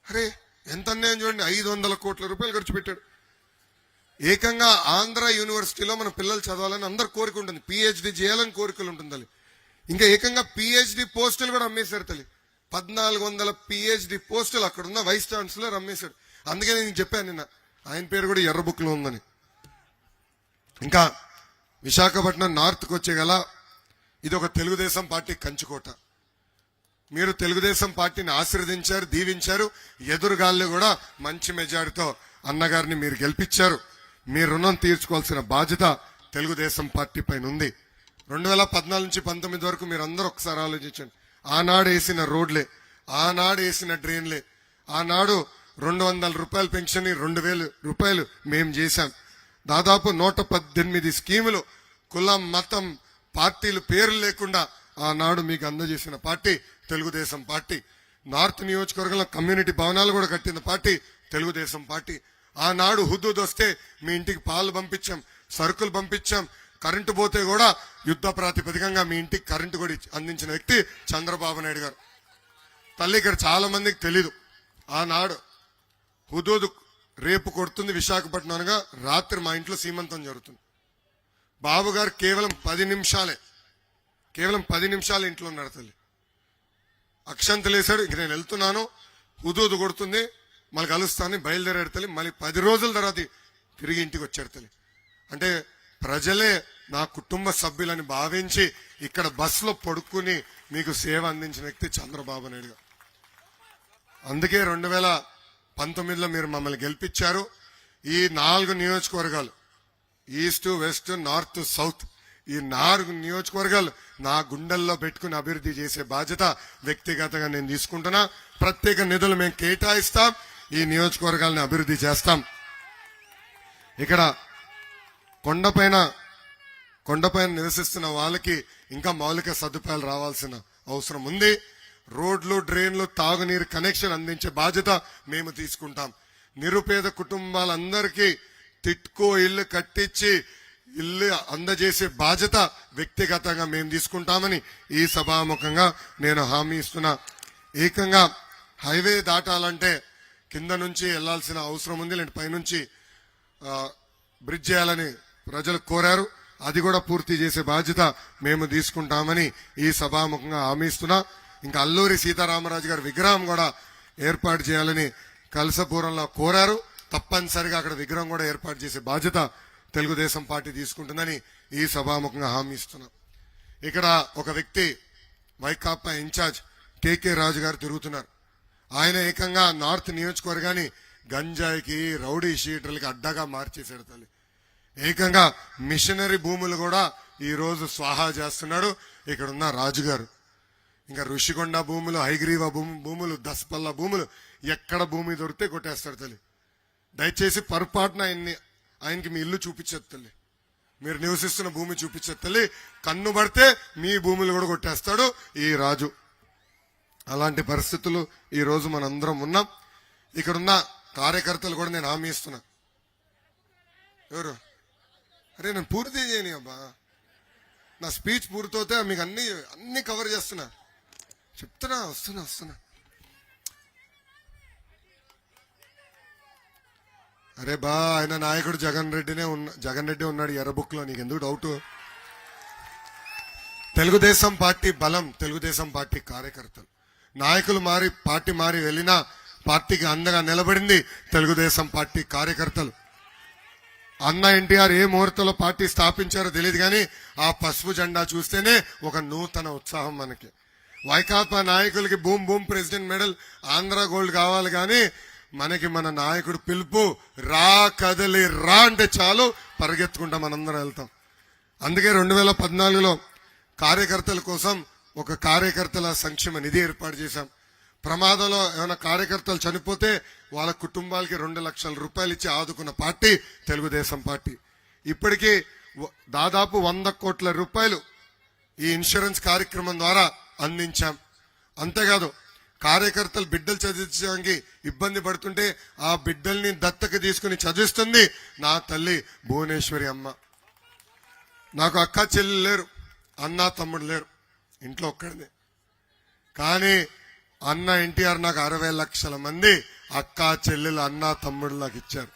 అరే ఎంత అన్యాయం చూడండి, 500 కోట్ల రూపాయలు ఖర్చు పెట్టాడు. ఏకంగా ఆంధ్ర యూనివర్సిటీలో మన పిల్లలు చదవాలని అందరు కోరిక ఉంటుంది, పిహెచ్డి చేయాలని కోరికలు ఉంటుంది. ఇంకా ఏకంగా పిహెచ్డి పోస్టులు కూడా అమ్మేశారు తల్లి. 1400 పిహెచ్డి పోస్టులు అక్కడ ఉన్న వైస్ ఛాన్సలర్ అమ్మేశాడు. అందుకే నేను చెప్పాను నిన్న, ఆయన పేరు కూడా ఎర్ర బుక్ లో ఉందని. ఇంకా విశాఖపట్నం నార్త్కి వచ్చే గల ఇది ఒక తెలుగుదేశం పార్టీ కంచుకోట. మీరు తెలుగుదేశం పార్టీని ఆశీర్వదించారు, దీవించారు. ఎదురుగాళ్ళు కూడా మంచి మెజారిటీతో అన్నగారిని మీరు గెలిపించారు. మీ రుణం తీర్చుకోవాల్సిన బాధ్యత తెలుగుదేశం పార్టీ పైన ఉంది. 2014 నుంచి 19 వరకు మీరు అందరూ ఒకసారి ఆలోచించండి. ఆనాడు వేసిన రోడ్లే, ఆనాడు వేసిన డ్రైన్లే, ఆనాడు 200 రూపాయల పెన్షన్ 2,000 రూపాయలు మేము చేశాం. దాదాపు 118 స్కీములు కులం, మతం, పార్టీలు పేర్లు లేకుండా ఆనాడు మీకు అందజేసిన పార్టీ తెలుగుదేశం పార్టీ. నార్త్ నియోజకవర్గంలో కమ్యూనిటీ భవనాలు కూడా కట్టిన పార్టీ తెలుగుదేశం పార్టీ. ఆనాడు హుద్దూద్ వస్తే మీ ఇంటికి పాలు పంపించాం, సరుకులు పంపించాం. కరెంటు పోతే కూడా యుద్ధ ప్రాతిపదికంగా మీ ఇంటికి కరెంటు కూడా అందించిన వ్యక్తి చంద్రబాబు నాయుడు గారు. తల్లి ఇక్కడ చాలా మందికి తెలీదు, ఆనాడు హుదూద్ రేపు కొడుతుంది విశాఖపట్నం అనగా రాత్రి మా ఇంట్లో సీమంతం జరుగుతుంది. బాబు గారు కేవలం 10 నిమిషాలు ఇంట్లో ఉన్నారు తల్లి. అక్షంతలు వేశాడు, ఇంక నేను వెళ్తున్నాను, హుదూద్ కొడుతుంది, మళ్ళీ కలుస్తాను, బయలుదేరాడు తల్లి. మళ్ళీ 10 రోజుల తర్వాత తిరిగి ఇంటికి వచ్చాడు తల్లి. అంటే ప్రజలే నా కుటుంబ సభ్యులని భావించి ఇక్కడ బస్సులో పడుకుని మీకు సేవ అందించిన వ్యక్తి చంద్రబాబు నాయుడు గారు. అందుకే 2019లో మీరు మమ్మల్ని గెలిపించారు. ఈ 4 నియోజకవర్గాలు, ఈస్ట్, వెస్ట్, నార్త్, సౌత్, ఈ 4 నియోజకవర్గాలు నా గుండెల్లో పెట్టుకుని అభివృద్ధి చేసే బాధ్యత వ్యక్తిగతంగా నేను తీసుకుంటున్నా. ప్రత్యేక నిధులు మేము కేటాయిస్తాం, ఈ నియోజకవర్గాలను అభివృద్ధి చేస్తాం. ఇక్కడ కొండపైన నివసిస్తున్న వాళ్ళకి ఇంకా మౌలిక సదుపాయాలు రావాల్సిన అవసరం ఉంది. రోడ్లు, డ్రైన్లు, తాగునీరు కనెక్షన్ అందించే బాధ్యత మేము తీసుకుంటాం. నిరుపేద కుటుంబాలందరికీ టిట్కో ఇల్లు కట్టించి ఇల్లు అందజేసే బాధ్యత వ్యక్తిగతంగా మేము తీసుకుంటామని ఈ సభాముఖంగా నేను హామీ ఇస్తున్నా. ఏకంగా హైవే దాటాలంటే కింద నుంచి వెళ్లాల్సిన అవసరం ఉంది, లేదంటే పైనుంచి బ్రిడ్జ్ చేయాలని ప్రజలు కోరారు. అది కూడా పూర్తి చేసే బాధ్యత మేము తీసుకుంటామని ఈ సభాముఖంగా హామీ ఇస్తున్నా. ఇంకా అల్లూరి సీతారామరాజు గారి విగ్రహం కూడా ఏర్పాటు చేయాలని కలసపురంలో కోరారు. తప్పనిసరిగా అక్కడ విగ్రహం కూడా ఏర్పాటు చేసే బాధ్యత తెలుగుదేశం పార్టీ తీసుకుంటుందని ఈ సభాముఖంగా హామీ ఇస్తున్నా. ఇక్కడ ఒక వ్యక్తి వైకాపా ఇన్ఛార్జ్ కేకే రాజు గారు తిరుగుతున్నారు. ఆయన ఏకంగా నార్త్ నియోజకవర్గాన్ని గంజాయికి, రౌడీ షీటర్లకి అడ్డగా మార్చేశాడు తల్లి. ఏకంగా మిషనరీ భూములు కూడా ఈ రోజు స్వాహా చేస్తున్నాడు ఇక్కడున్న రాజుగారు. ఇంకా ఋషికొండ భూములు, హైగ్రీవ భూములు, దసపల్ల భూములు, ఎక్కడ భూమి దొరికితే కొట్టేస్తాడు తల్లి. దయచేసి పొరపాటున ఆయనకి మీ ఇల్లు చూపించదు తల్లి, మీరు నివసిస్తున్న భూమి చూపించదు తల్లి. కన్ను పడితే మీ భూములు కూడా కొట్టేస్తాడు ఈ రాజు. అలాంటి పరిస్థితులు ఈ రోజు మనందరం ఉన్నాం. ఇక్కడున్న కార్యకర్తలు కూడా నేను హామీ ఇస్తున్నా. ఎవరు? అరే నేను పూర్తి చేయని అబ్బా, నా స్పీచ్ పూర్తవుతే మీకు అన్ని కవర్ చేస్తున్నా, చెప్తున్నా, వస్తున్నా. అరే బా, ఆయన నాయకుడు జగన్ రెడ్డి ఉన్నాడు ఎర్ర బుక్ లో, నీకు ఎందుకు డౌట్? తెలుగుదేశం పార్టీ బలం తెలుగుదేశం పార్టీ కార్యకర్తలు. నాయకులు మారి, పార్టీ మారి వెళ్ళినా పార్టీకి అండగా నిలబడింది తెలుగుదేశం పార్టీ కార్యకర్తలు. అన్న ఎన్టీఆర్ ఏ ముహూర్తంలో పార్టీ స్థాపించారో తెలియదు కానీ ఆ పసుపు జెండా చూస్తేనే ఒక నూతన ఉత్సాహం మనకి. వైకాపా నాయకులకి boom president medal, Andhra gold కావాలి కానీ మనకి మన నాయకుడు పిలుపు రా, కదలి రా అంటే చాలు పరిగెత్తుకుంటా మనందరం వెళ్తాం. అందుకే 2014లో కార్యకర్తల కోసం ఒక కార్యకర్తల సంక్షేమ నిధి ఏర్పాటు చేశాం. ప్రమాదంలో ఏమైనా కార్యకర్తలు చనిపోతే వాళ్ళ కుటుంబాలకి 2 లక్షల రూపాయలు ఇచ్చి ఆదుకున్న పార్టీ తెలుగుదేశం పార్టీ. ఇప్పటికీ దాదాపు 100 కోట్ల రూపాయలు ఈ ఇన్సూరెన్స్ కార్యక్రమం ద్వారా అందించాం. అంతేకాదు కార్యకర్తలు బిడ్డలు చదివించడానికి ఇబ్బంది పడుతుంటే ఆ బిడ్డల్ని దత్తక తీసుకుని చదివిస్తుంది నా తల్లి భువనేశ్వరి అమ్మ. నాకు అక్క చెల్లి లేరు, అన్న తమ్ముడు లేరు, ఇంట్లో ఒక్కడిదే. కానీ అన్న ఎన్టీఆర్ నాకు 60 లక్షల మంది అక్క చెల్లెలు, అన్న తమ్ముడు నాకు ఇచ్చారు.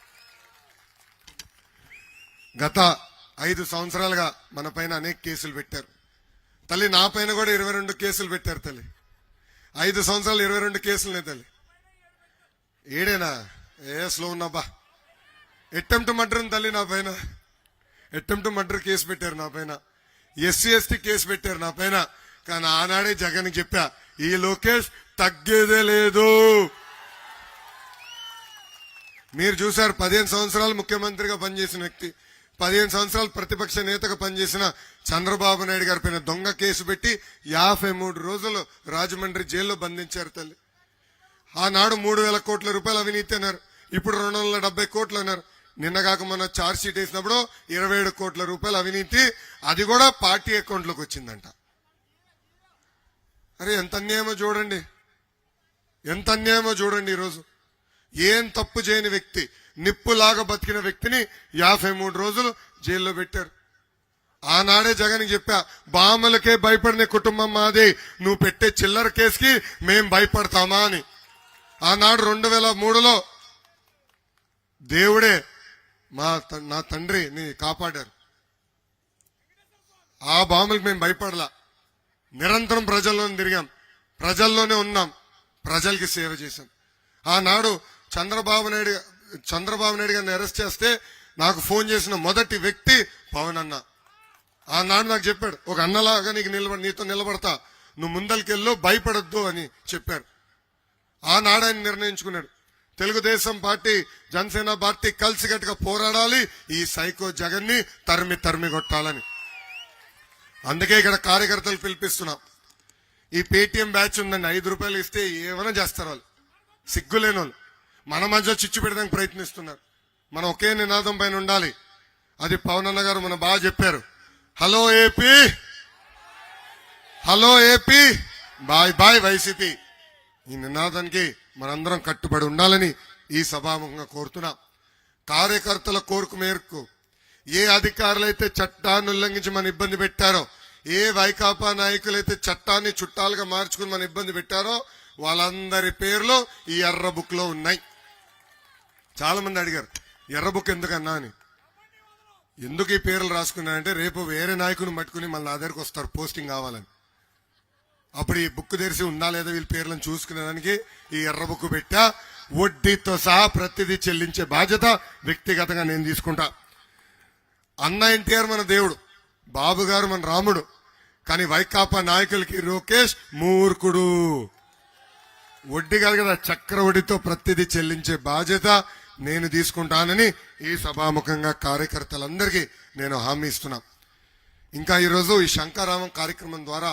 గత 5 సంవత్సరాలుగా మన పైన అనేక కేసులు పెట్టారు తల్లి. నా పైన కూడా 22 కేసులు పెట్టారు తల్లి. 5 సంవత్సరాలు 22 కేసులునే తల్లి. ఏడేనా స్లో ఉన్నాబా. అటెంప్ట్ మర్డర్ తల్లి నా పైన, అటెంప్ట్ మర్డర్ కేసు పెట్టారు నా పైన, ఎస్సీ ఎస్టీ కేసు పెట్టారు నా పైన. కానీ ఆనాడే జగన్ చెప్పా, ఈ లోకేష్ తగ్గేదే లేదు. మీరు చూశారు 15 సంవత్సరాలు ముఖ్యమంత్రిగా పనిచేసిన వ్యక్తి, 15 సంవత్సరాలు ప్రతిపక్ష నేతగా పనిచేసిన చంద్రబాబు నాయుడు గారి పైన దొంగ కేసు పెట్టి 53 రోజులు రాజమండ్రి జైల్లో బంధించారు తల్లి. ఆనాడు 3,000 కోట్ల రూపాయలు అవినీతి అన్నారు, ఇప్పుడు 270 కోట్లు అన్నారు. నిన్నగాక మొన్న ఛార్జ్ షీట్ వేసినప్పుడు 27 కోట్ల రూపాయలు అవినీతి, అది కూడా పార్టీ అకౌంట్లోకి వచ్చిందంట. అరే ఎంత అన్యాయమో చూడండి, ఎంత అన్యాయమో చూడండి. ఈరోజు ఏం తప్పు చేయని వ్యక్తి, నిప్పులాగా బతికిన వ్యక్తిని 53 రోజులు జైల్లో పెట్టారు. ఆనాడే జగన్కి చెప్పా, బామలకే భయపడిన కుటుంబం మాది, నువ్వు పెట్టే చిల్లర కేసుకి మేం భయపడతామా అని. ఆనాడు 2003లో దేవుడే నా తండ్రిని కాపాడారు. ఆ బాంబులకు మేము భయపడలా. నిరంతరం ప్రజల్లోనే తిరిగాం, ప్రజల్లోనే ఉన్నాం, ప్రజలకి సేవ చేశాం. ఆనాడు చంద్రబాబు నాయుడు గారిని అరెస్ట్ చేస్తే నాకు ఫోన్ చేసిన మొదటి వ్యక్తి పవన్ అన్న. ఆనాడు నాకు చెప్పాడు, ఒక అన్నలాగా నీతో నిలబడతా, నువ్వు ముందరికెళ్ళు, భయపడొద్దు అని చెప్పారు. ఆనాడు ఆయన నిర్ణయించుకున్నాడు, తెలుగుదేశం పార్టీ జనసేన పార్టీ కలిసికట్టుగా పోరాడాలి, ఈ సైకో జగన్ ని తరిమి కొట్టాలని. అందుకే ఇక్కడ కార్యకర్తలు పిలిపిస్తున్నాం. ఈ పేటీఎం బ్యాచ్ ఉందండి, 5 రూపాయలు ఇస్తే ఏమైనా చేస్తారు వాళ్ళు, సిగ్గులేని వాళ్ళు. మన మధ్య చిచ్చు పెడడానికి ప్రయత్నిస్తున్నారు. మనం ఒకే నినాదం పైన ఉండాలి. అది పవన్ అన్న గారు మన బాగా చెప్పారు, hello AP, hello AP, bye bye YCP. ఈ నినాదానికి మనందరం కట్టుబడి ఉండాలని ఈ సభాముఖంగా కోరుతున్నా. కార్యకర్తల కోరిక మేరకు ఏ అధికారులైతే చట్టాన్ని ఉల్లంఘించి మన ఇబ్బంది పెట్టారో, ఏ వైకాపా నాయకులైతే చట్టాన్ని చుట్టాలుగా మార్చుకుని మన ఇబ్బంది పెట్టారో వాళ్ళందరి పేర్లు ఈ ఎర్ర బుక్ లో ఉన్నాయి. చాలా మంది అడిగారు, ఎర్ర బుక్ ఎందుకన్నా అని. ఎందుకు ఈ పేర్లు రాసుకున్నానంటే రేపు వేరే నాయకుని పట్టుకుని మళ్ళీ నా దగ్గరకు వస్తారు పోస్టింగ్ కావాలని. అప్పుడు ఈ బుక్ తెరిచి ఉందా లేదా వీళ్ళ పేర్లను చూసుకునేదానికి ఈ ఎర్ర బుక్ పెట్టా. వడ్డీతో సహా ప్రతిదీ చెల్లించే బాధ్యత వ్యక్తిగతంగా నేను తీసుకుంటా. అన్న ఎన్టీఆర్ మన దేవుడు, బాబు గారు మన రాముడు, కానీ వైకాపా నాయకులకి లోకేష్ మూర్ఖుడు. వడ్డీ కాదు కదా, చక్ర వడ్డీతో ప్రతిదీ చెల్లించే బాధ్యత నేను తీసుకుంటానని ఈ సభాముఖంగా కార్యకర్తలందరికీ నేను హామీ ఇస్తున్నా. ఇంకా ఈరోజు ఈ శంకారామం కార్యక్రమం ద్వారా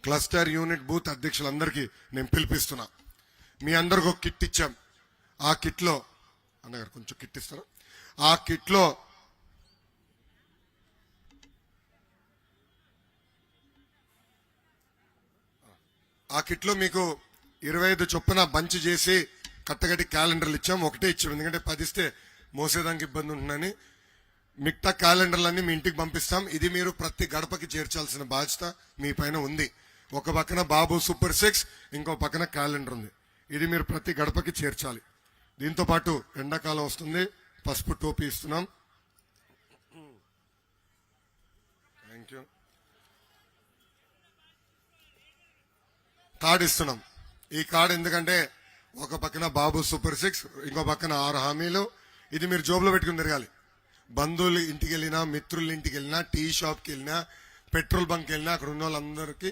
క్లస్టర్ యూనిట్ బూత్ అధ్యక్షులందరికీ నేను పిలిపిస్తున్నా. మీ అందరికి ఒక కిట్ ఇచ్చాం. ఆ కిట్లో అన్నగారు కొంచెం కిట్ ఇస్తారా? ఆ కిట్లో మీకు 25 చొప్పున బంచ్ చేసి కట్టగట్టి క్యాలెండర్లు ఇచ్చాం. ఒకటే ఇచ్చాం, ఎందుకంటే 10 ఇస్తే మోసేదానికి ఇబ్బంది ఉంటుందని. మిగతా క్యాలెండర్లన్నీ మీ ఇంటికి పంపిస్తాం. ఇది మీరు ప్రతి గడపకి చేర్చాల్సిన బాధ్యత మీ పైన ఉంది. ఒక పక్కన బాబు సూపర్ 6, ఇంకో పక్కన క్యాలెండర్ ఉంది. ఇది మీరు ప్రతి గడపకి చేర్చాలి. దీంతో పాటు ఎండాకాలం వస్తుంది, పసుపు టోపీ ఇస్తున్నాం. Thank you. కార్డు ఇస్తున్నాం. ఈ కార్డు ఎందుకంటే ఒక పక్కన బాబు సూపర్ 6, ఇంకో పక్కన 6 హామీలు. ఇది మీరు జోబులో పెట్టుకుని తిరగాలి. బంధువుల ఇంటికి వెళ్ళినా, మిత్రుల ఇంటికి వెళ్ళినా, టీ షాప్కి వెళ్ళినా, పెట్రోల్ బంక్ వెళ్ళినా, అక్కడ ఉన్న వాళ్ళందరికీ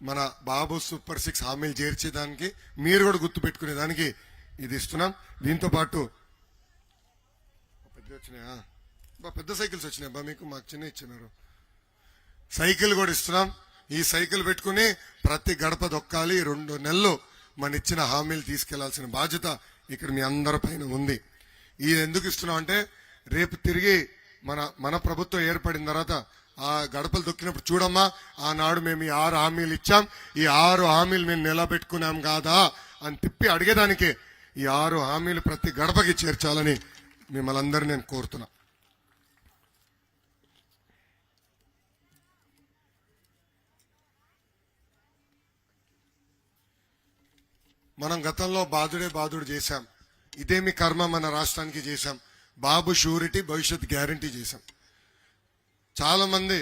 మన బాబు సూపర్ 6 హామీలు చేర్చేదానికి, మీరు కూడా గుర్తు పెట్టుకునేదానికి ఇది ఇస్తున్నాం. దీంతో పాటు పెద్ద వచ్చినాయా, పెద్ద సైకిల్స్ వచ్చినాయబ్బా మీకు, మాకు చిన్న ఇచ్చినారు. సైకిల్ కూడా ఇస్తున్నాం. ఈ సైకిల్ పెట్టుకుని ప్రతి గడప దొక్కాలి. 2 నెలలు మన ఇచ్చిన హామీలు తీసుకెళ్లాల్సిన బాధ్యత ఇక్కడ మీ అందరి పైన ఉంది. ఇది ఎందుకు ఇస్తున్నాం అంటే రేపు తిరిగి మన ప్రభుత్వం ఏర్పడిన తర్వాత ఆ గడపలు దొక్కినప్పుడు చూడమ్మా, ఆనాడు మేము ఈ 6 హామీలు ఇచ్చాం, ఈ 6 హామీలు మేము నిలబెట్టుకున్నాం కాదా అని తిప్పి అడిగేదానికి ఈ 6 హామీలు ప్రతి గడపకి చేర్చాలని మిమ్మల్ని అందరూ నేను కోరుతున్నా. మనం గతంలో బాధుడు చేశాం. ఇదేమి కర్మ మన రాష్ట్రానికి చేశాం. బాబు షూరిటీ, భవిష్యత్ గ్యారంటీ చేశాం. చాలా మంది,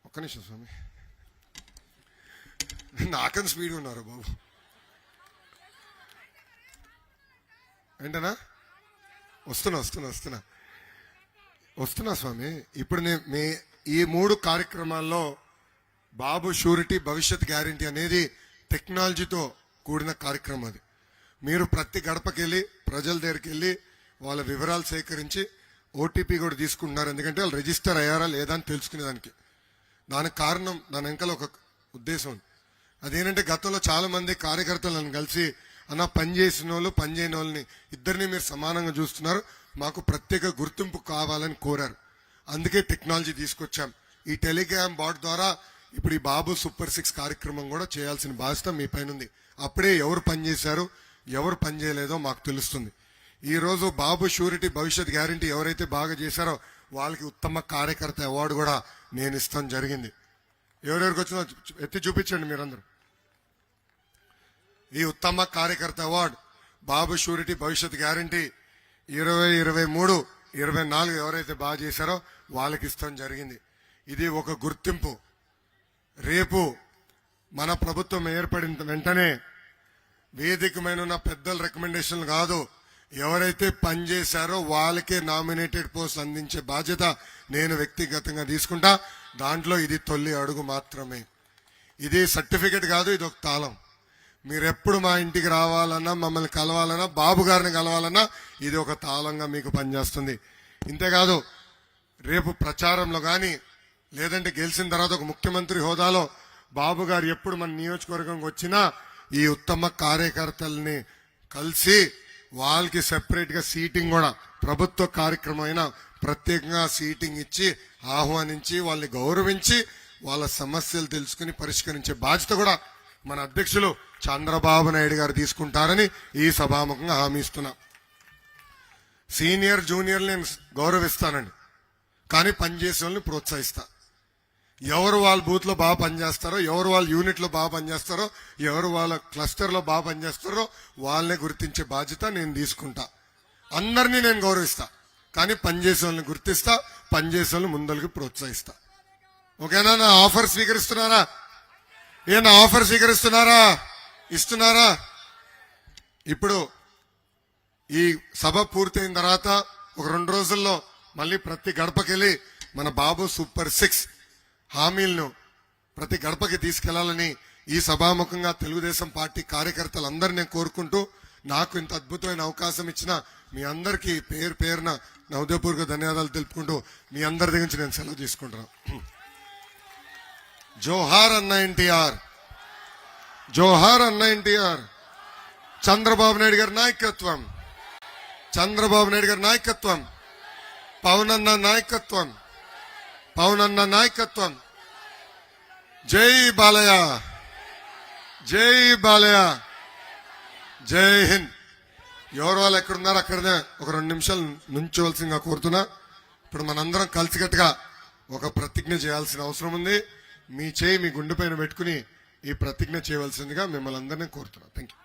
ఒక్క నిమిషం స్వామి, నాకని స్పీడ్ ఉన్నారు బాబు. ఏంటనా? వస్తున్నా స్వామి. ఇప్పుడు ఈ 3 కార్యక్రమాల్లో బాబు షూరిటీ, భవిష్యత్ గ్యారంటీ అనేది టెక్నాలజీతో కూడిన కార్యక్రమం. అది మీరు ప్రతి గడపకి వెళ్ళి, ప్రజల దగ్గరికి వెళ్ళి వాళ్ళ వివరాలు సేకరించి ఓటీపీ కూడా తీసుకుంటున్నారు. ఎందుకంటే వాళ్ళు రిజిస్టర్ అయ్యారా లేదా అని తెలుసుకునేదానికి. దానికి కారణం, దాని వెనకాల ఒక ఉద్దేశం ఉంది. అదేంటంటే గతంలో చాలా మంది కార్యకర్తలను కలిసి, అన్న పనిచేసిన వాళ్ళు, పనిచేయని వాళ్ళని ఇద్దరిని మీరు సమానంగా చూస్తున్నారు, మాకు ప్రత్యేక గుర్తింపు కావాలని కోరారు. అందుకే టెక్నాలజీ తీసుకొచ్చాం. ఈ టెలిగ్రామ్ బాట్ ద్వారా ఇప్పుడు ఈ బాబు సూపర్ 6 కార్యక్రమం కూడా చేయాల్సిన బాధ్యత మీ పైన ఉంది. అప్పుడే ఎవరు పని చేశారు, ఎవరు పని చేయలేదో మాకు తెలుస్తుంది. ఈ రోజు బాబు షూరిటీ భవిష్యత్ గ్యారంటీ ఎవరైతే బాగా చేశారో వాళ్ళకి ఉత్తమ కార్యకర్త అవార్డు కూడా నేను ఇస్తాం జరిగింది. ఎవరెవరికి వచ్చిందో ఎత్తి చూపించండి మీరందరూ. ఈ ఉత్తమ కార్యకర్త అవార్డు బాబు షూరిటీ భవిష్యత్ గ్యారంటీ 2023, 24 ఎవరైతే బాగా చేశారో వాళ్ళకి ఇస్తాం జరిగింది. ఇది ఒక గుర్తింపు. రేపు మన ప్రభుత్వం ఏర్పడిన వెంటనే వేదికమైన పెద్దల రికమెండేషన్లు కాదు, ఎవరైతే పనిచేశారో వాళ్ళకే నామినేటెడ్ పోస్ట్ అందించే బాధ్యత నేను వ్యక్తిగతంగా తీసుకుంటా. దాంట్లో ఇది తొలి అడుగు మాత్రమే. ఇది సర్టిఫికెట్ కాదు, ఇది ఒక తాళం. మీరెప్పుడు మా ఇంటికి రావాలన్నా, మమ్మల్ని కలవాలన్నా, బాబు గారిని కలవాలన్నా ఇది ఒక తాళంగా మీకు పనిచేస్తుంది. ఇంతేకాదు రేపు ప్రచారంలో కానీ లేదంటే గెలిచిన తర్వాత ఒక ముఖ్యమంత్రి హోదాలో బాబు గారు ఎప్పుడు మన నియోజకవర్గంకి వచ్చినా ఈ ఉత్తమ కార్యకర్తల్ని కలిసి వాళ్ళకి సెపరేట్ గా సీటింగ్ కూడా ప్రభుత్వ కార్యక్రమం అయినా ప్రత్యేకంగా సీటింగ్ ఇచ్చి ఆహ్వానించి వాళ్ళని గౌరవించి వాళ్ళ సమస్యలు తెలుసుకుని పరిష్కరించే బాధ్యత కూడా మన అధ్యక్షులు చంద్రబాబు నాయుడు గారు తీసుకుంటారని ఈ సభాముఖంగా హామీ ఇస్తున్నా. సీనియర్ జూనియర్ నేను గౌరవిస్తానండి, కానీ పనిచేసే వాళ్ళని ప్రోత్సహిస్తా. ఎవరు వాళ్ళ బూత్ లో బాగా పనిచేస్తారో, ఎవరు వాళ్ళ యూనిట్ లో బాగా పనిచేస్తారో, ఎవరు వాళ్ళ క్లస్టర్ లో బాగా పనిచేస్తారో వాళ్ళని గుర్తించే బాధ్యత నేను తీసుకుంటా. అందరినీ నేను గౌరవిస్తా, కానీ పనిచేసే వాళ్ళని గుర్తిస్తా, పనిచేసే వాళ్ళని ముందరికి ప్రోత్సహిస్తా. ఓకేనా? నా ఆఫర్ స్వీకరిస్తున్నారా? నా ఆఫర్ స్వీకరిస్తున్నారా? ఇస్తున్నారా? ఇప్పుడు ఈ సభ పూర్తయిన తర్వాత ఒక 2 రోజుల్లో మళ్ళీ ప్రతి గడపకెళ్ళి మన బాబు సూపర్ 6 హామీలను ప్రతి గడపకి తీసుకెళ్లాలని ఈ సభాముఖంగా తెలుగుదేశం పార్టీ కార్యకర్తలందరూ నేను కోరుకుంటూ, నాకు ఇంత అద్భుతమైన అవకాశం ఇచ్చిన మీ అందరికీ పేరు పేరున నా హృదయపూర్వక ధన్యవాదాలు తెలుపుకుంటూ మీ అందరి దగ్గర నుంచి నేను సెలవు తీసుకుంటున్నాను. జోహార్ అన్న ఎన్టీఆర్, జోహార్ అన్న ఎన్టీఆర్. చంద్రబాబు నాయుడు గారి నాయకత్వం, చంద్రబాబు నాయుడు గారి నాయకత్వం, పవన్ అన్న నాయకత్వం, పవన్ అన్న నాయకత్వం. జై బాలయ్య, జై బాలయ్య, జై హింద్. ఎవరు వాళ్ళు ఎక్కడున్నారు అక్కడనే ఒక 2 నిమిషాలు నుంచోవలసిందిగా కోరుతున్నా. ఇప్పుడు మనందరం కలిసికట్టుగా ఒక ప్రతిజ్ఞ చేయాల్సిన అవసరం ఉంది. మీ చేయి మీ గుండె పైన పెట్టుకుని ఈ ప్రతిజ్ఞ చేయవలసిందిగా మిమ్మల్ని అందరినీ కోరుతున్నా. Thank you.